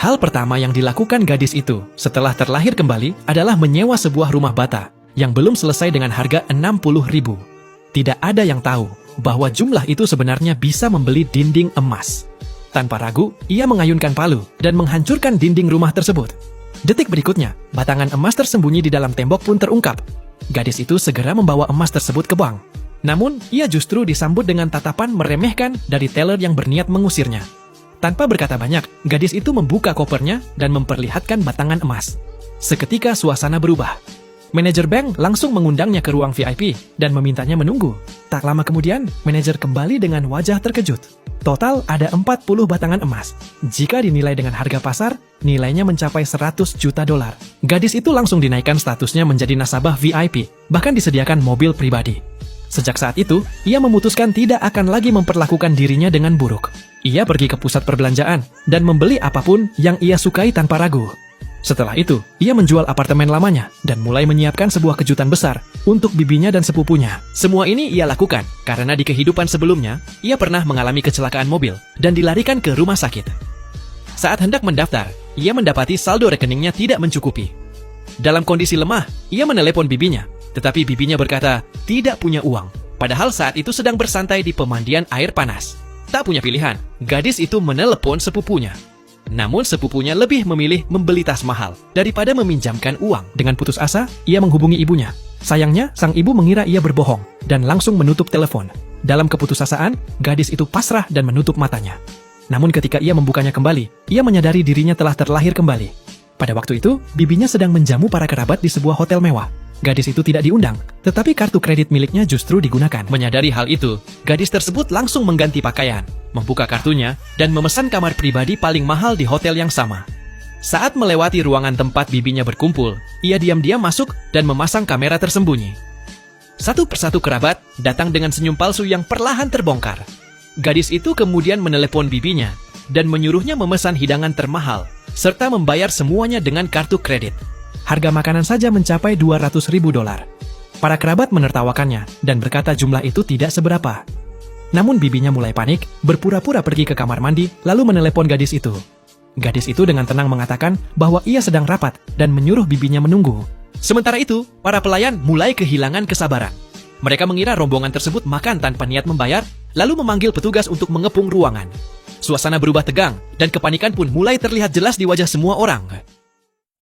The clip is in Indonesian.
Hal pertama yang dilakukan gadis itu setelah terlahir kembali adalah menyewa sebuah rumah bata yang belum selesai dengan harga 60.000. Tidak ada yang tahu bahwa jumlah itu sebenarnya bisa membeli dinding emas. Tanpa ragu, ia mengayunkan palu dan menghancurkan dinding rumah tersebut. Detik berikutnya, batangan emas tersembunyi di dalam tembok pun terungkap. Gadis itu segera membawa emas tersebut ke bank. Namun, ia justru disambut dengan tatapan meremehkan dari teller yang berniat mengusirnya. Tanpa berkata banyak, gadis itu membuka kopernya dan memperlihatkan batangan emas. Seketika suasana berubah. Manajer bank langsung mengundangnya ke ruang VIP dan memintanya menunggu. Tak lama kemudian, manajer kembali dengan wajah terkejut. Total ada 40 batangan emas. Jika dinilai dengan harga pasar, nilainya mencapai 100 juta dolar. Gadis itu langsung dinaikkan statusnya menjadi nasabah VIP, bahkan disediakan mobil pribadi. Sejak saat itu, ia memutuskan tidak akan lagi memperlakukan dirinya dengan buruk. Ia pergi ke pusat perbelanjaan dan membeli apapun yang ia sukai tanpa ragu. Setelah itu, ia menjual apartemen lamanya dan mulai menyiapkan sebuah kejutan besar untuk bibinya dan sepupunya. Semua ini ia lakukan karena di kehidupan sebelumnya, ia pernah mengalami kecelakaan mobil dan dilarikan ke rumah sakit. Saat hendak mendaftar, ia mendapati saldo rekeningnya tidak mencukupi. Dalam kondisi lemah, ia menelepon bibinya, tetapi bibinya berkata tidak punya uang. Padahal saat itu sedang bersantai di pemandian air panas. Tak punya pilihan, gadis itu menelepon sepupunya. Namun sepupunya lebih memilih membeli tas mahal daripada meminjamkan uang. Dengan putus asa, ia menghubungi ibunya. Sayangnya, sang ibu mengira ia berbohong dan langsung menutup telepon. Dalam keputusasaan, gadis itu pasrah dan menutup matanya. Namun ketika ia membukanya kembali, ia menyadari dirinya telah terlahir kembali. Pada waktu itu, bibinya sedang menjamu para kerabat di sebuah hotel mewah. Gadis itu tidak diundang, tetapi kartu kredit miliknya justru digunakan. Menyadari hal itu, gadis tersebut langsung mengganti pakaian, membuka kartunya, dan memesan kamar pribadi paling mahal di hotel yang sama. Saat melewati ruangan tempat bibinya berkumpul, ia diam-diam masuk dan memasang kamera tersembunyi. Satu persatu kerabat datang dengan senyum palsu yang perlahan terbongkar. Gadis itu kemudian menelepon bibinya dan menyuruhnya memesan hidangan termahal, serta membayar semuanya dengan kartu kredit. Harga makanan saja mencapai 200.000 dolar. Para kerabat menertawakannya dan berkata jumlah itu tidak seberapa. Namun bibinya mulai panik, berpura-pura pergi ke kamar mandi, lalu menelepon gadis itu. Gadis itu dengan tenang mengatakan bahwa ia sedang rapat dan menyuruh bibinya menunggu. Sementara itu, para pelayan mulai kehilangan kesabaran. Mereka mengira rombongan tersebut makan tanpa niat membayar, lalu memanggil petugas untuk mengepung ruangan. Suasana berubah tegang, dan kepanikan pun mulai terlihat jelas di wajah semua orang.